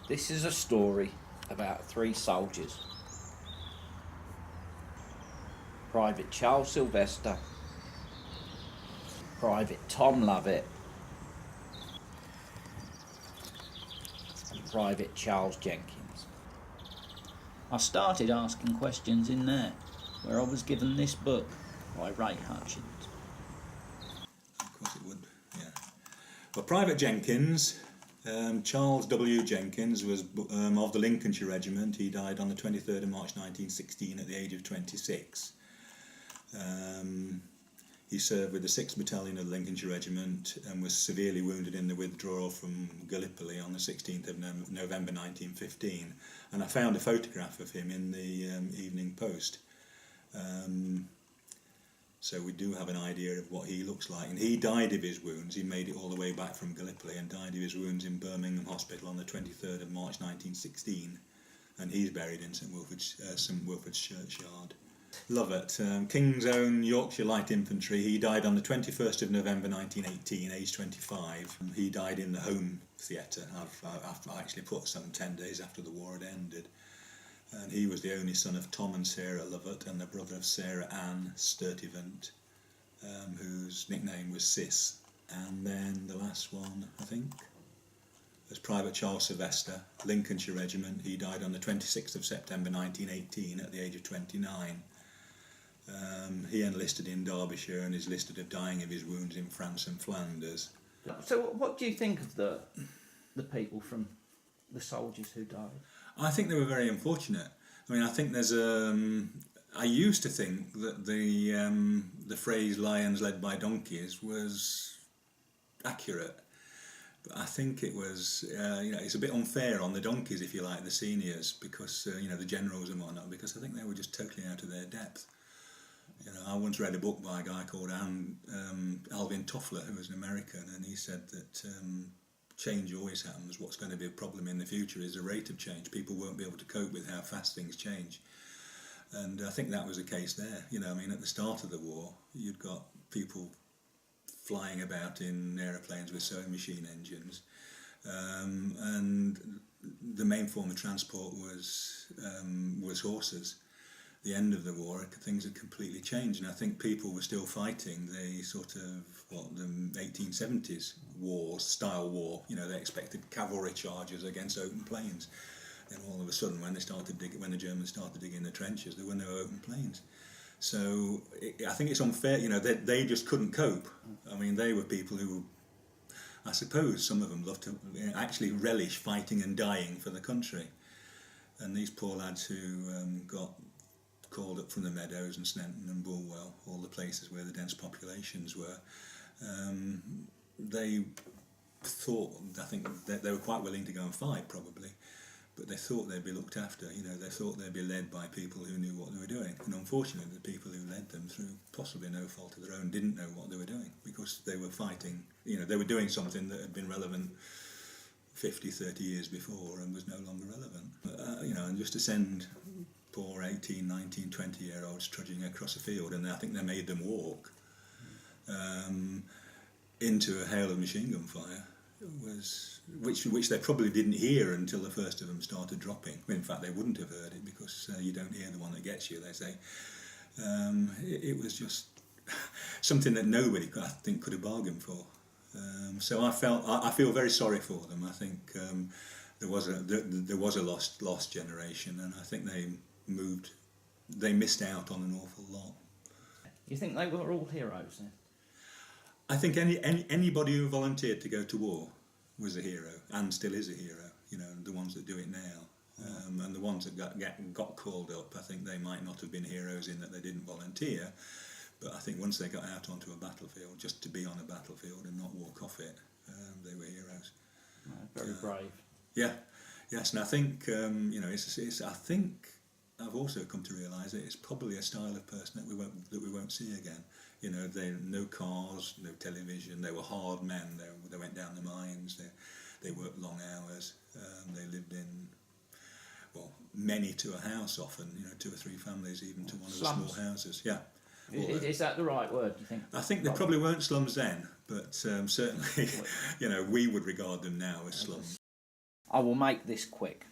This is a story about three soldiers. Private Charles Sylvester, Private Tom Lovett, and Private Charles Jenkins. I started asking questions in there, where I was given this book by Ray Hutchins. Of course it would, yeah. Well, Private Jenkins, Charles W. Jenkins, was of the Lincolnshire Regiment. He died on the 23rd of March 1916 at the age of 26. He served with the 6th Battalion of the Lincolnshire Regiment and was severely wounded in the withdrawal from Gallipoli on the 16th of November 1915. And I found a photograph of him in the Evening Post. So we do have an idea of what he looks like. And he died of his wounds. He made it all the way back from Gallipoli and died of his wounds in Birmingham Hospital on the 23rd of March 1916. And he's buried in St Wilfrid's Churchyard. Lovett, King's Own Yorkshire Light Infantry. He died on the 21st of November 1918, aged 25. He died in the Home Theatre. I actually put some 10 days after the war had ended. And he was the only son of Tom and Sarah Lovett and the brother of Sarah Ann Sturtevant, whose nickname was Sis. And then the last one, I think, was Private Charles Sylvester, Lincolnshire Regiment. He died on the 26th of September 1918 at the age of 29. He enlisted in Derbyshire and is listed of dying of his wounds in France and Flanders. So what do you think of the people from the soldiers who died? I think they were very unfortunate. I mean, I think there's I used to think that the phrase "lions led by donkeys" was accurate, but I think it was it's a bit unfair on the donkeys, if you like, the seniors, because the generals and whatnot, because I think they were just totally out of their depth. I once read a book by a guy called Alvin Toffler, who was an American, and he said that change always happens. What's going to be a problem in the future is the rate of change. People won't be able to cope with how fast things change. And I think that was the case there. At the start of the war, you'd got people flying about in aeroplanes with sewing machine engines. And the main form of transport was horses. The end of the war, things had completely changed, and I think people were still fighting the sort of the 1870s style war. They expected cavalry charges against open plains. Then all of a sudden, when the Germans started digging the trenches, there were no open plains. So I think it's unfair. They just couldn't cope. I mean, they were people who, I suppose, some of them loved to actually relish fighting and dying for the country. And these poor lads who got called up from the Meadows and Snetton and Bulwell, all the places where the dense populations were, they thought, I think, that they were quite willing to go and fight, probably, but they thought they'd be looked after. They thought they'd be led by people who knew what they were doing, and unfortunately the people who led them, through possibly no fault of their own, didn't know what they were doing, because they were fighting, they were doing something that had been relevant 50, 30 years before and was no longer relevant. And just to send poor 18, 19, 20-year-olds trudging across a field, and I think they made them walk into a hail of machine gun fire, which they probably didn't hear until the first of them started dropping. In fact, they wouldn't have heard it, because you don't hear the one that gets you, they say. It was just something that nobody, I think, could have bargained for. So I feel very sorry for them. I think there was a lost generation, and I think they missed out on an awful lot. You think they were all heroes then? I think anybody who volunteered to go to war was a hero, and still is a hero. The ones that do it now, and the ones that got called up, I think they might not have been heroes in that they didn't volunteer, but I think once they got out onto a battlefield, just to be on a battlefield and not walk off it, they were heroes. Very brave. Yeah, yes, and I think I think I've also come to realise that it's probably a style of person that we won't see again. They no cars, no television. They were hard men. They went down the mines. They worked long hours. They lived in, many to a house often. 2 or 3 families, even to one of the small houses. Yeah. Is that the right word, do you think? I think they probably weren't slums then, but certainly, we would regard them now as slums. I will make this quick.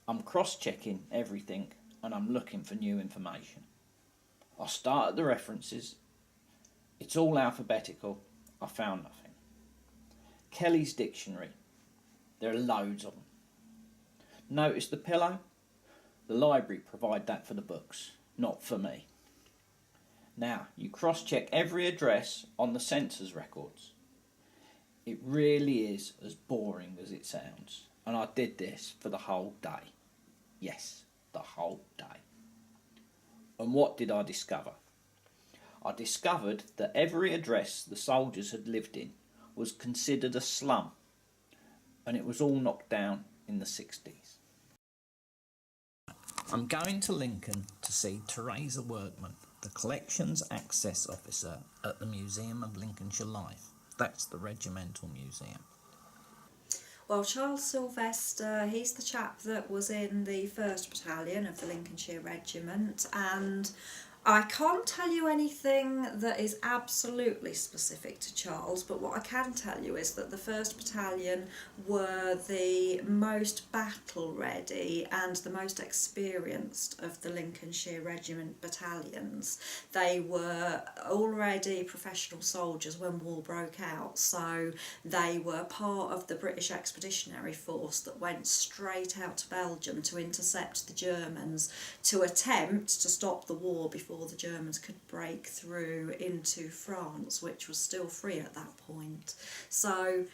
I'm cross-checking everything and I'm looking for new information. I start at the references. It's all alphabetical. I found nothing. Kelly's dictionary. There are loads of them. Notice the pillow? The library provide that for the books, not for me. Now, you cross-check every address on the census records. It really is as boring as it sounds, and I did this for the whole day. Yes, the whole day. And what did I discover? I discovered that every address the soldiers had lived in was considered a slum, and it was all knocked down in the 60s. I'm going to Lincoln to see Teresa Workman, the Collections Access Officer at the Museum of Lincolnshire Life. That's the Regimental Museum. Well, Charles Sylvester, he's the chap that was in the 1st Battalion of the Lincolnshire Regiment, and I can't tell you anything that is absolutely specific to Charles, but what I can tell you is that the 1st Battalion were the most battle ready and the most experienced of the Lincolnshire Regiment battalions. They were already professional soldiers when war broke out, so they were part of the British Expeditionary Force that went straight out to Belgium to intercept the Germans, to attempt to stop the war before the Germans could break through into France, which was still free at that point. So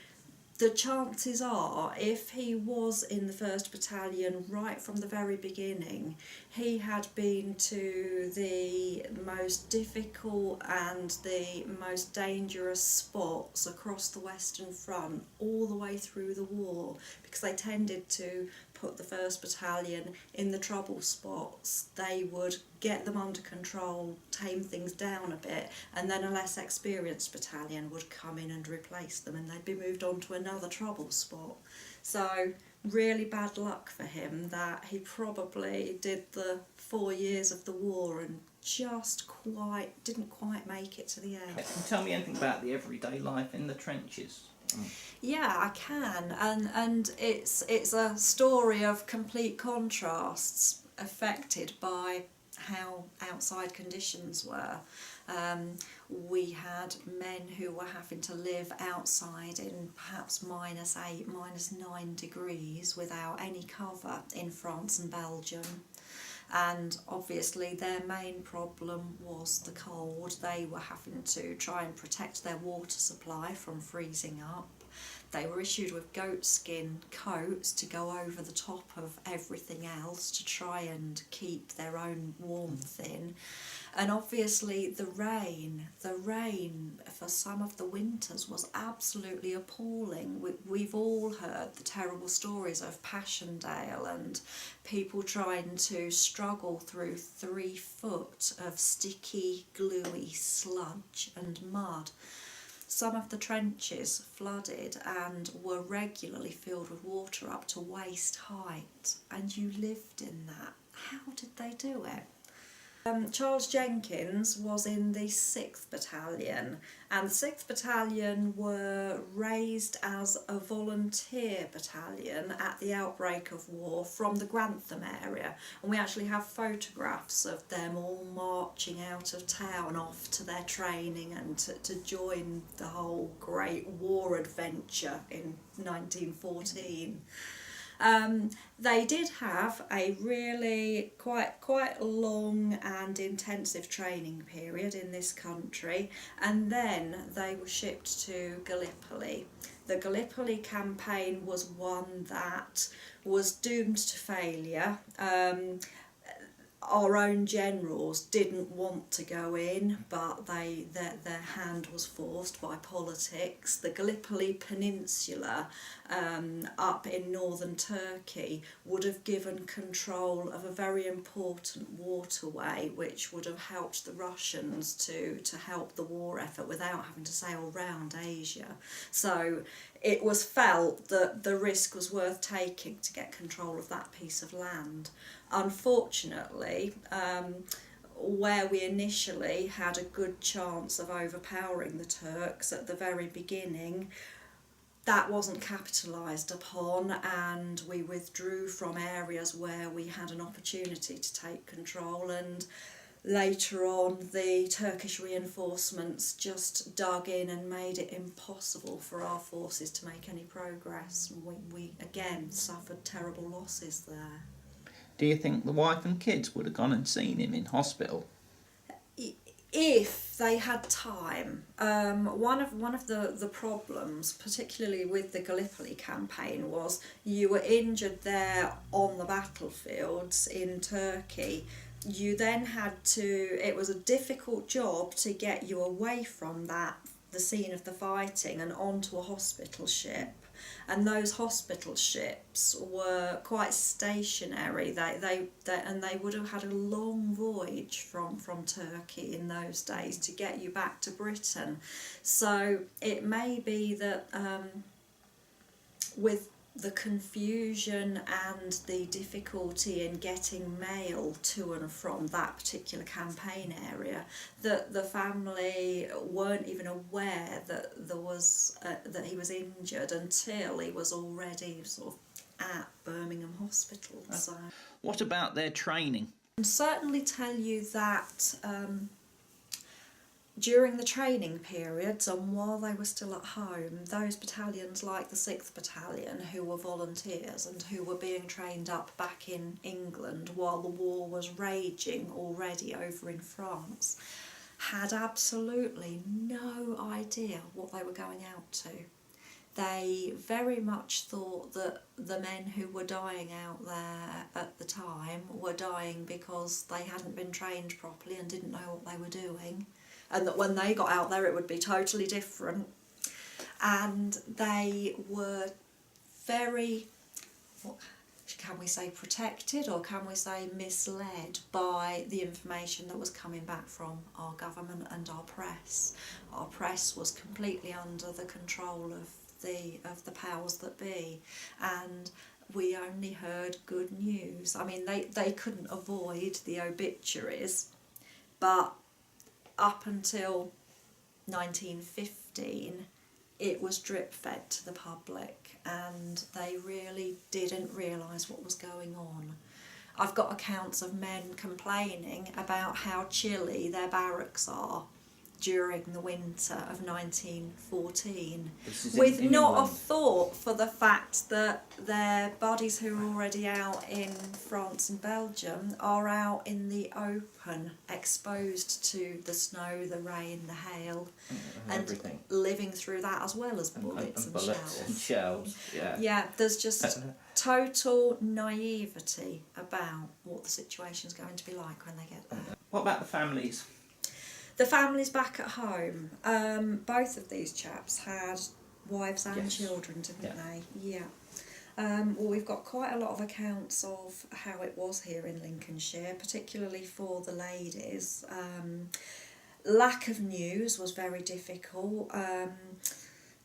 the chances are, if he was in the 1st Battalion right from the very beginning, he had been to the most difficult and the most dangerous spots across the Western Front all the way through the war, because they tended to put the 1st Battalion in the trouble spots. They would get them under control, tame things down a bit, and then a less experienced battalion would come in and replace them, and they'd be moved on to another trouble spot. So really bad luck for him that he probably did the 4 years of the war and didn't quite make it to the end. Can you tell me anything about the everyday life in the trenches? Yeah, I can, and it's a story of complete contrasts affected by how outside conditions were. We had men who were having to live outside in perhaps -8, -9 degrees without any cover in France and Belgium. And obviously their main problem was the cold. They were having to try and protect their water supply from freezing up. They were issued with goatskin coats to go over the top of everything else to try and keep their own warmth in. And obviously the rain for some of the winters was absolutely appalling. We've all heard the terrible stories of Passchendaele and people trying to struggle through 3 foot of sticky, gluey sludge and mud. Some of the trenches flooded and were regularly filled with water up to waist height, and you lived in that. How did they do it? Charles Jenkins was in the 6th Battalion, and the 6th Battalion were raised as a volunteer battalion at the outbreak of war from the Grantham area, and we actually have photographs of them all marching out of town off to their training and to join the whole great war adventure in 1914. They did have a really quite long and intensive training period in this country, and then they were shipped to Gallipoli. The Gallipoli campaign was one that was doomed to failure. Our own generals didn't want to go in, but their hand was forced by politics. The Gallipoli Peninsula up in northern Turkey would have given control of a very important waterway which would have helped the Russians to help the war effort without having to sail round Asia. So it was felt that the risk was worth taking to get control of that piece of land. Unfortunately, where we initially had a good chance of overpowering the Turks at the very beginning, that wasn't capitalised upon, and we withdrew from areas where we had an opportunity to take control, and later on the Turkish reinforcements just dug in and made it impossible for our forces to make any progress. We again suffered terrible losses there. Do you think the wife and kids would have gone and seen him in hospital? If they had time. One of the problems, particularly with the Gallipoli campaign, was you were injured there on the battlefields in Turkey. You then had to, it was a difficult job to get you away from the scene of the fighting, and onto a hospital ship. And those hospital ships were quite stationary. They would have had a long voyage from Turkey in those days to get you back to Britain. So it may be that with the confusion and the difficulty in getting mail to and from that particular campaign area, that the family weren't even aware that there was that he was injured until he was already sort of at Birmingham Hospital. So, What about their training? I can certainly tell you that during the training periods, and while they were still at home, those battalions like the 6th Battalion, who were volunteers and who were being trained up back in England while the war was raging already over in France, had absolutely no idea what they were going out to. They very much thought that the men who were dying out there at the time were dying because they hadn't been trained properly and didn't know what they were doing, and that when they got out there it would be totally different. And they were very, what can we say, protected, or can we say misled by the information that was coming back from our government and our press. Our press was completely under the control of the powers that be, and we only heard good news. I mean, they couldn't avoid the obituaries, but up until 1915 it was drip fed to the public, and they really didn't realise what was going on. I've got accounts of men complaining about how chilly their barracks are during the winter of 1914, with not a thought for the fact that their buddies who are already out in France and Belgium are out in the open, exposed to the snow, the rain, the hail, and everything, living through that as well as bullets and shells. Yeah, there's just total naivety about what the situation's going to be like when they get there. What about the families? The families back at home, both of these chaps had wives and children, didn't they? Yeah. Well, we've got quite a lot of accounts of how it was here in Lincolnshire, particularly for the ladies. Lack of news was very difficult.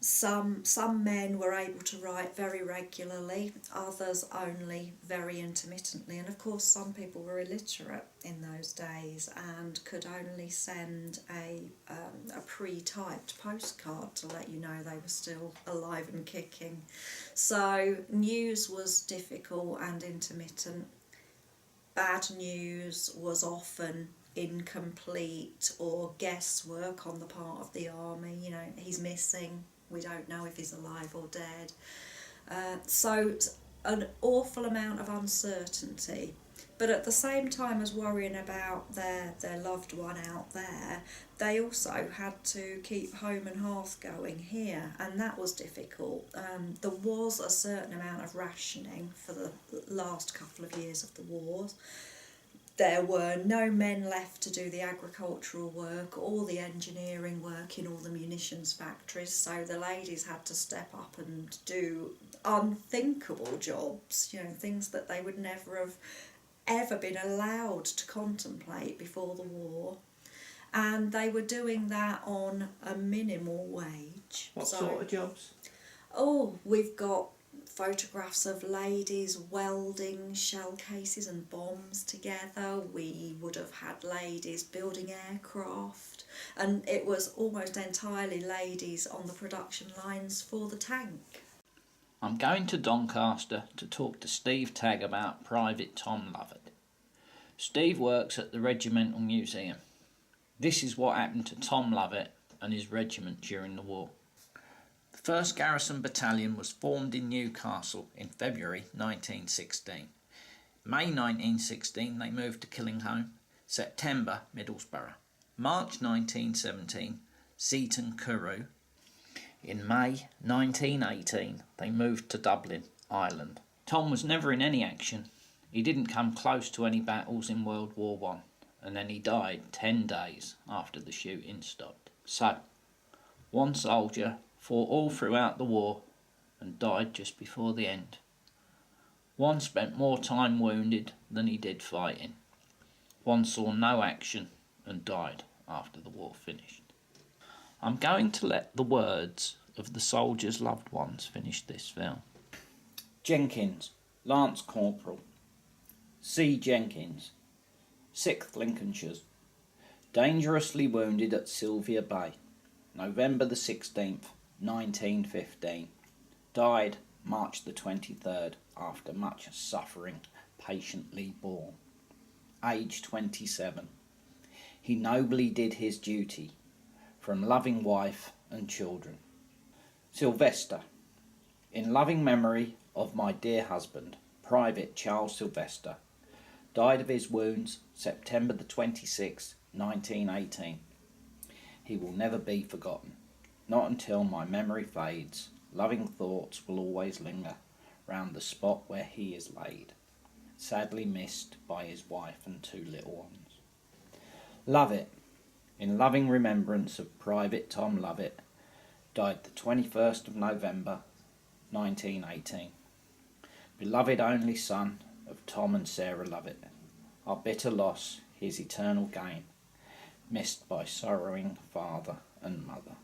Some men were able to write very regularly, others only very intermittently, and of course some people were illiterate in those days and could only send a pre-typed postcard to let you know they were still alive and kicking. So news was difficult and intermittent. Bad news was often incomplete or guesswork on the part of the army. You know, he's missing. We don't know if he's alive or dead. So an awful amount of uncertainty. But at the same time as worrying about their loved one out there, they also had to keep home and hearth going here, and that was difficult. There was a certain amount of rationing for the last couple of years of the war. There were no men left to do the agricultural work or the engineering work in all the munitions factories, so the ladies had to step up and do unthinkable jobs, you know, things that they would never have ever been allowed to contemplate before the war. And they were doing that on a minimal wage. What sort of jobs? Oh, we've got photographs of ladies welding shell cases and bombs together. We would have had ladies building aircraft, and it was almost entirely ladies on the production lines for the tank. I'm going to Doncaster to talk to Steve Tagg about Private Tom Lovett. Steve works at the Regimental Museum. This is what happened to Tom Lovett and his regiment during the war. The 1st Garrison Battalion was formed in Newcastle in February 1916. May 1916 they moved to Killingholme, September Middlesbrough, March 1917 Seaton Carew. In May 1918 they moved to Dublin, Ireland. Tom was never in any action. He didn't come close to any battles in World War I, and then he died 10 days after the shooting stopped. So, one soldier fought all throughout the war and died just before the end. One spent more time wounded than he did fighting. One saw no action and died after the war finished. I'm going to let the words of the soldiers' loved ones finish this film. Jenkins, Lance Corporal. C. Jenkins, 6th Lincolnshires. Dangerously wounded at Sylvia Bay, November the 16th, 1915. Died March the 23rd after much suffering patiently borne. Age 27. He nobly did his duty, from loving wife and children. Sylvester. In loving memory of my dear husband, Private Charles Sylvester. Died of his wounds September the 26th, 1918. He will never be forgotten. Not until my memory fades, loving thoughts will always linger round the spot where he is laid, sadly missed by his wife and 2 little ones. Lovett, in loving remembrance of Private Tom Lovett, died the 21st of November, 1918. Beloved only son of Tom and Sarah Lovett, our bitter loss, his eternal gain, missed by sorrowing father and mother.